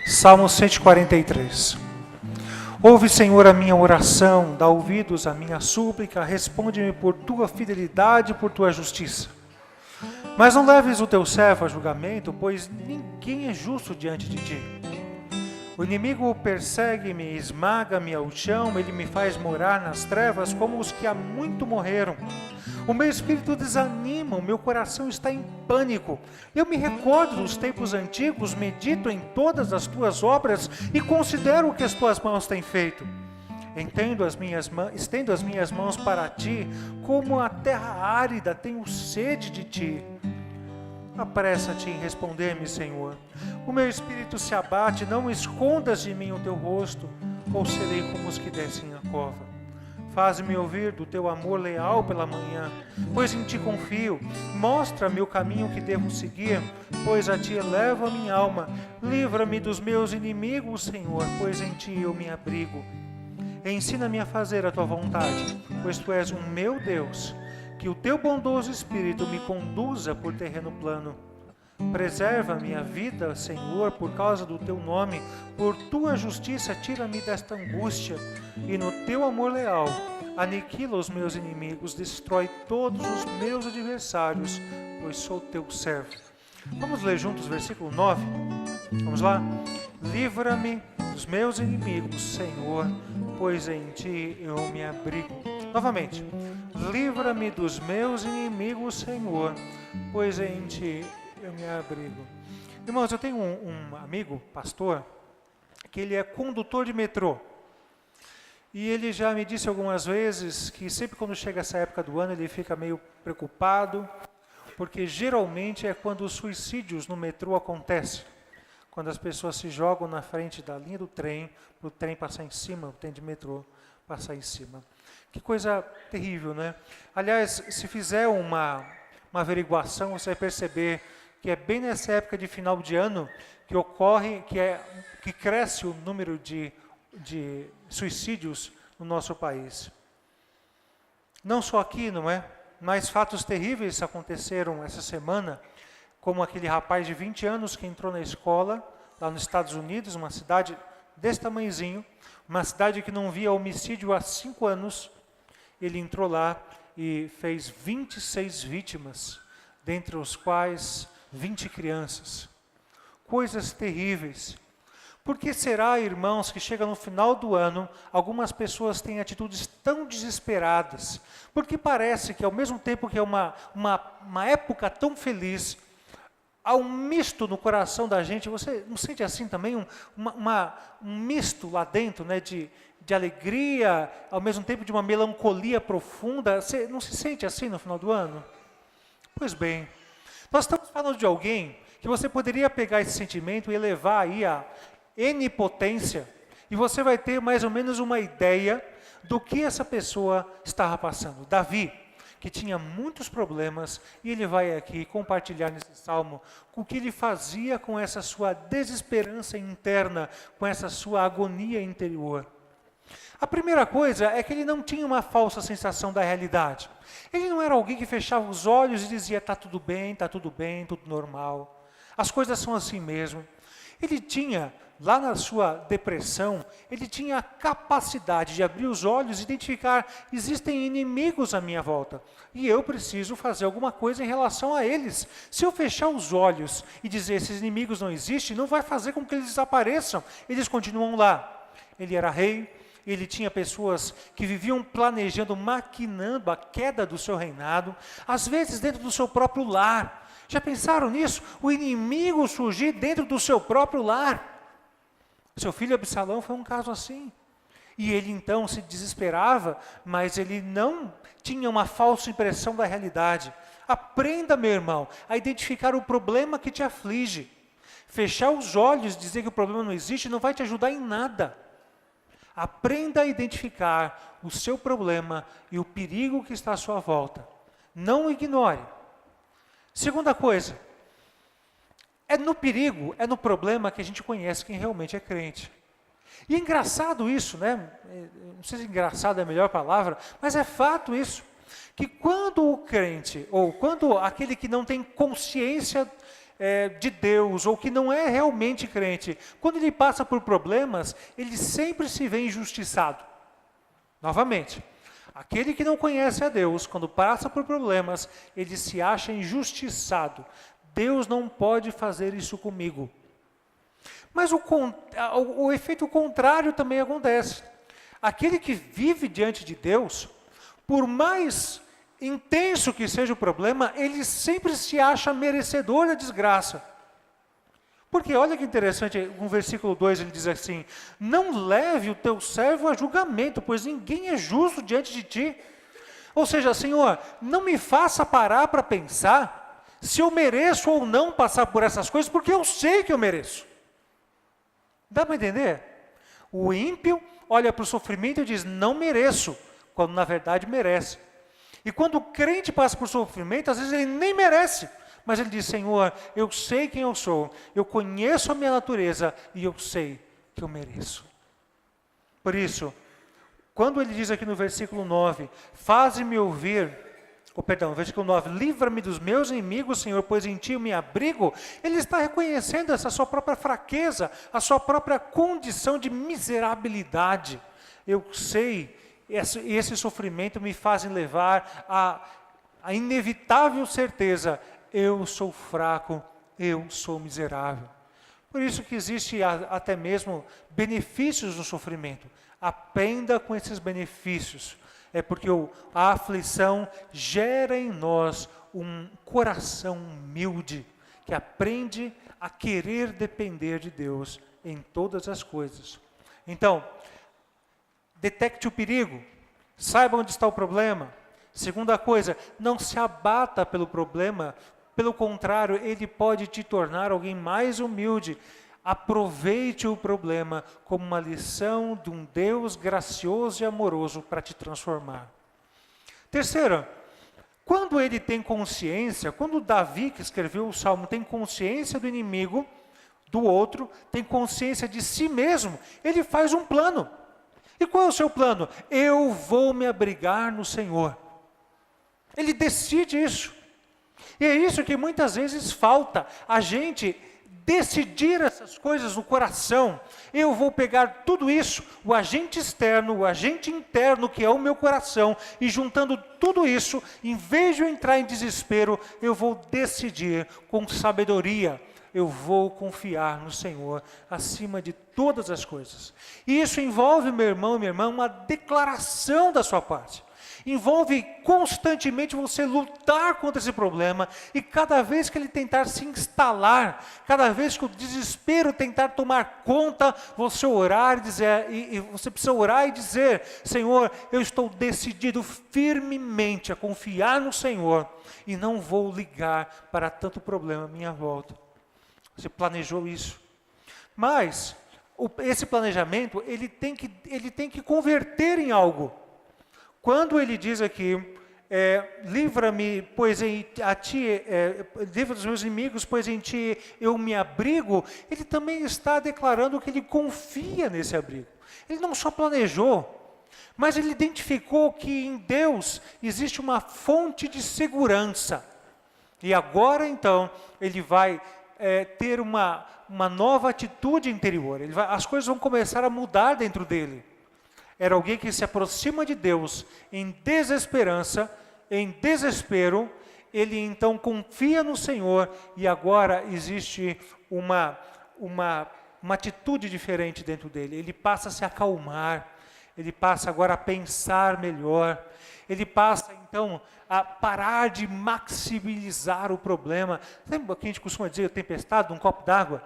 Salmo 143. Ouve, Senhor, a minha oração, dá ouvidos à minha súplica, responde-me por tua fidelidade e por tua justiça. Mas não leves o teu servo a julgamento, pois ninguém é justo diante de ti. O inimigo persegue-me, esmaga-me ao chão, ele me faz morar nas trevas como os que há muito morreram. O meu espírito desanima, o meu coração está em pânico. Eu me recordo dos tempos antigos, medito em todas as tuas obras e considero o que as tuas mãos têm feito. Estendo as minhas mãos para ti, como a terra árida, tenho sede de ti. Apressa-te em responder-me, Senhor. O meu espírito se abate, não escondas de mim o teu rosto, ou serei como os que descem a cova. Faz-me ouvir do teu amor leal pela manhã, pois em ti confio. Mostra-me o caminho que devo seguir, pois a ti elevo a minha alma. Livra-me dos meus inimigos, Senhor, pois em ti eu me abrigo. Ensina-me a fazer a tua vontade, pois tu és o meu Deus. Que o teu bondoso Espírito me conduza por terreno plano. Preserva a minha vida, Senhor, por causa do teu nome. Por tua justiça, tira-me desta angústia. E no teu amor leal, aniquila os meus inimigos, destrói todos os meus adversários, pois sou teu servo. Vamos ler juntos o versículo 9? Vamos lá? Livra-me dos meus inimigos, Senhor, pois em ti eu me abrigo. Novamente. Livra-me dos meus inimigos, Senhor, pois em ti eu me abrigo. Irmãos, eu tenho um amigo, pastor, que ele é condutor de metrô. E ele já me disse algumas vezes que sempre quando chega essa época do ano ele fica meio preocupado, porque geralmente é quando os suicídios no metrô acontecem. Quando as pessoas se jogam na frente da linha do trem, para o trem passar em cima, o trem de metrô passar em cima. Que coisa terrível, né? Aliás, se fizer uma averiguação, você vai perceber que é bem nessa época de final de ano que ocorre, que cresce o número de suicídios no nosso país. Não só aqui, não é? Mas fatos terríveis aconteceram essa semana, como aquele rapaz de 20 anos que entrou na escola, lá nos Estados Unidos, uma cidade desse tamanhozinho, uma cidade que não via homicídio há 5 anos, ele entrou lá e fez 26 vítimas, dentre os quais 20 crianças. Coisas terríveis. Por que será, irmãos, que chega no final do ano, algumas pessoas têm atitudes tão desesperadas? Porque parece que ao mesmo tempo que é uma época tão feliz, há um misto no coração da gente. Você não sente assim também? Um misto lá dentro, né, de alegria, ao mesmo tempo de uma melancolia profunda. Você não se sente assim no final do ano? Pois bem, nós estamos falando de alguém que você poderia pegar esse sentimento e elevar aí a onipotência, e você vai ter mais ou menos uma ideia do que essa pessoa estava passando. Davi, que tinha muitos problemas, e ele vai aqui compartilhar nesse salmo o que ele fazia com essa sua desesperança interna, com essa sua agonia interior. A primeira coisa é que ele não tinha uma falsa sensação da realidade. Ele não era alguém que fechava os olhos e dizia, está tudo bem, tudo normal. As coisas são assim mesmo. Ele tinha, lá na sua depressão, ele tinha a capacidade de abrir os olhos e identificar, existem inimigos à minha volta, e eu preciso fazer alguma coisa em relação a eles. Se eu fechar os olhos e dizer, esses inimigos não existem, não vai fazer com que eles desapareçam, eles continuam lá. Ele era rei, ele tinha pessoas que viviam planejando, maquinando a queda do seu reinado, às vezes dentro do seu próprio lar. Já pensaram nisso? O inimigo surgir dentro do seu próprio lar. Seu filho Absalão foi um caso assim. E ele então se desesperava, mas ele não tinha uma falsa impressão da realidade. Aprenda, meu irmão, a identificar o problema que te aflige. Fechar os olhos e dizer que o problema não existe não vai te ajudar em nada. Aprenda a identificar o seu problema e o perigo que está à sua volta. Não o ignore. Segunda coisa, é no perigo, é no problema que a gente conhece quem realmente é crente. E é engraçado isso, né? Não sei se engraçado é a melhor palavra, mas é fato isso. que quando o crente, ou quando aquele que não tem consciência de Deus, ou que não é realmente crente, quando ele passa por problemas, ele sempre se vê injustiçado. Novamente, aquele que não conhece a Deus, quando passa por problemas, ele se acha injustiçado. Deus não pode fazer isso comigo. Mas o efeito contrário também acontece. Aquele que vive diante de Deus, por mais intenso que seja o problema, ele sempre se acha merecedor da desgraça. Porque olha que interessante, no versículo 2 ele diz assim: não leve o teu servo a julgamento, pois ninguém é justo diante de ti. Ou seja, Senhor, não me faça parar para pensar se eu mereço ou não passar por essas coisas, porque eu sei que eu mereço. Dá para entender? O ímpio olha para o sofrimento e diz, não mereço, quando na verdade merece. E quando o crente passa por sofrimento, às vezes ele nem merece, mas ele diz, Senhor, eu sei quem eu sou, eu conheço a minha natureza e eu sei que eu mereço. Por isso, quando ele diz aqui no versículo 9, faze-me ouvir, versículo 9, livra-me dos meus inimigos, Senhor, pois em ti eu me abrigo, ele está reconhecendo essa sua própria fraqueza, a sua própria condição de miserabilidade. Eu sei, esse sofrimento me faz levar a inevitável certeza, eu sou fraco, eu sou miserável. Por isso que existe até mesmo benefícios no sofrimento. Aprenda com esses benefícios. É porque a aflição gera em nós um coração humilde, que aprende a querer depender de Deus em todas as coisas. Então, detecte o perigo, saiba onde está o problema. Segunda coisa, não se abata pelo problema, pelo contrário, ele pode te tornar alguém mais humilde. Aproveite o problema como uma lição de um Deus gracioso e amoroso para te transformar. Terceiro, quando ele tem consciência, quando Davi, que escreveu o Salmo, tem consciência do inimigo, do outro, tem consciência de si mesmo, ele faz um plano. E qual é o seu plano? Eu vou me abrigar no Senhor. Ele decide isso. E é isso que muitas vezes falta, a gente decidir essas coisas no coração. Eu vou pegar tudo isso, o agente externo, o agente interno, que é o meu coração, e juntando tudo isso, em vez de eu entrar em desespero, eu vou decidir com sabedoria. Eu vou confiar no Senhor acima de todas as coisas. E isso envolve, meu irmão e minha irmã, uma declaração da sua parte. Envolve constantemente você lutar contra esse problema, e cada vez que ele tentar se instalar, cada vez que o desespero tentar tomar conta, você orar e dizer, e você precisa orar e dizer, Senhor, eu estou decidido firmemente a confiar no Senhor, e não vou ligar para tanto problema à minha volta. Você planejou isso. Mas, esse planejamento, ele tem que converter em algo. Quando ele diz aqui, livra-me, pois a ti, livra dos meus inimigos, pois em ti eu me abrigo, ele também está declarando que ele confia nesse abrigo. Ele não só planejou, mas ele identificou que em Deus existe uma fonte de segurança. E agora, então, ele vai ter uma nova atitude interior. As coisas vão começar a mudar dentro dele. Era alguém que se aproxima de Deus em desesperança, em desespero, ele então confia no Senhor, e agora existe uma atitude diferente dentro dele. Ele passa a se acalmar, ele passa agora a pensar melhor, ele passa então a parar de maximizar o problema. Lembra que a gente costuma dizer, tempestade num copo d'água?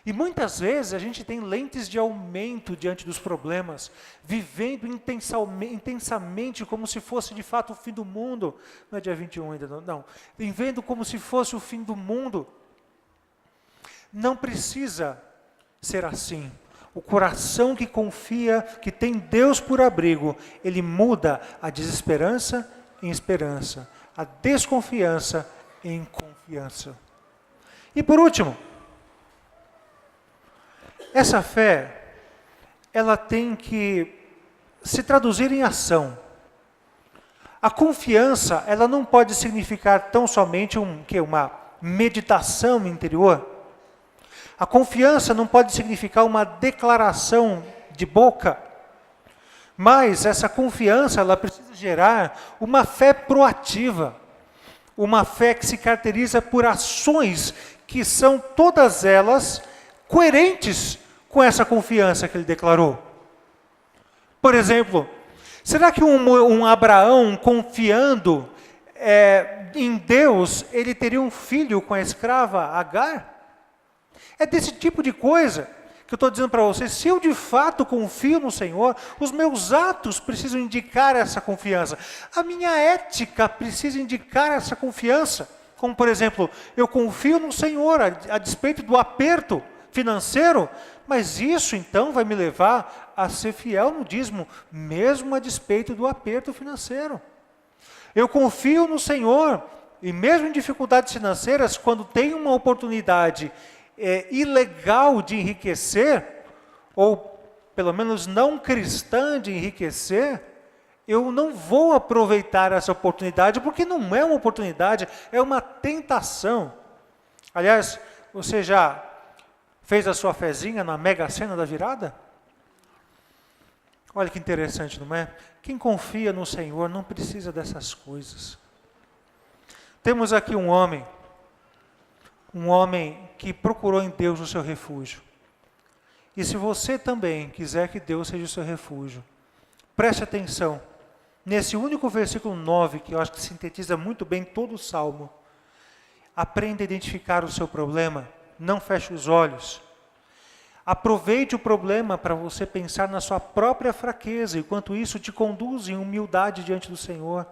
E muitas vezes a gente tem lentes de aumento diante dos problemas, vivendo intensamente como se fosse de fato o fim do mundo. Não é dia 21 ainda, não. Vivendo como se fosse o fim do mundo. Não precisa ser assim. O coração que confia, que tem Deus por abrigo, ele muda a desesperança em esperança, a desconfiança em confiança. E por último, essa fé, ela tem que se traduzir em ação. A confiança, ela não pode significar tão somente uma meditação interior. A confiança não pode significar uma declaração de boca. Mas essa confiança, ela precisa gerar uma fé proativa. Uma fé que se caracteriza por ações que são todas elas coerentes com essa confiança que ele declarou. Por exemplo, será que um Abraão confiando em Deus, ele teria um filho com a escrava Agar? É desse tipo de coisa que eu estou dizendo para vocês. Se eu de fato confio no Senhor, os meus atos precisam indicar essa confiança. A minha ética precisa indicar essa confiança. Como, por exemplo, eu confio no Senhor a despeito do aperto financeiro, mas isso então vai me levar a ser fiel no dízimo, mesmo a despeito do aperto financeiro. Eu confio no Senhor, e mesmo em dificuldades financeiras, quando tem uma oportunidade ilegal de enriquecer, ou pelo menos não cristã de enriquecer, eu não vou aproveitar essa oportunidade, porque não é uma oportunidade, é uma tentação. Aliás, você já fez a sua fezinha na Mega Sena da virada? Olha que interessante, não é? Quem confia no Senhor não precisa dessas coisas. Temos aqui um homem que procurou em Deus o seu refúgio. E se você também quiser que Deus seja o seu refúgio, preste atenção nesse único versículo 9, que eu acho que sintetiza muito bem todo o Salmo. Aprenda a identificar o seu problema, não feche os olhos. Aproveite o problema para você pensar na sua própria fraqueza, enquanto isso te conduz em humildade diante do Senhor.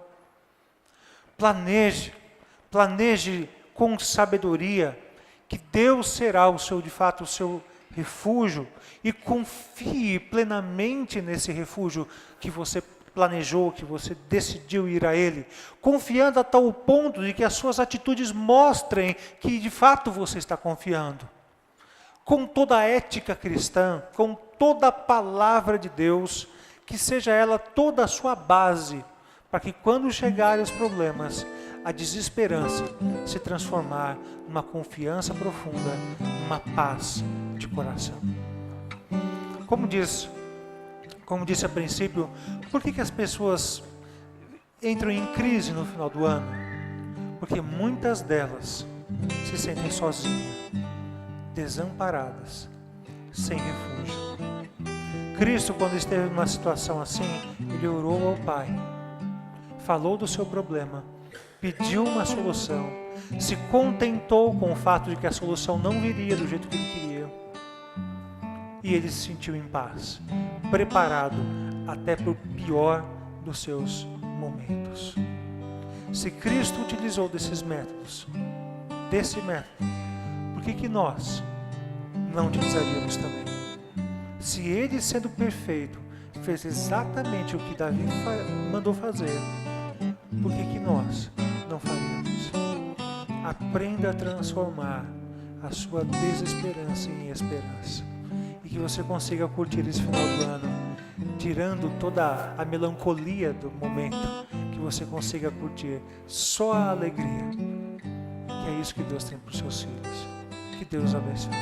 Planeje com sabedoria, que Deus será de fato o seu refúgio, e confie plenamente nesse refúgio que você planejou, que você decidiu ir a Ele, confiando a tal ponto de que as suas atitudes mostrem que de fato você está confiando. Com toda a ética cristã, com toda a palavra de Deus, que seja ela toda a sua base, para que quando chegarem os problemas, a desesperança se transformar numa confiança profunda, numa paz de coração. Como disse a princípio, por que as pessoas entram em crise no final do ano? Porque muitas delas se sentem sozinhas, desamparadas, sem refúgio. Cristo, quando esteve numa situação assim, ele orou ao Pai, falou do seu problema, pediu uma solução, se contentou com o fato de que a solução não viria do jeito que ele queria, e ele se sentiu em paz, preparado até para o pior dos seus momentos. Se Cristo utilizou desse método, por que nós não utilizaríamos também? Se ele, sendo perfeito, fez exatamente o que Davi mandou fazer, por que nós não faríamos? Aprenda a transformar a sua desesperança em esperança, e que você consiga curtir esse final do ano, tirando toda a melancolia do momento, que você consiga curtir só a alegria, que é isso que Deus tem para os seus filhos. Que Deus abençoe.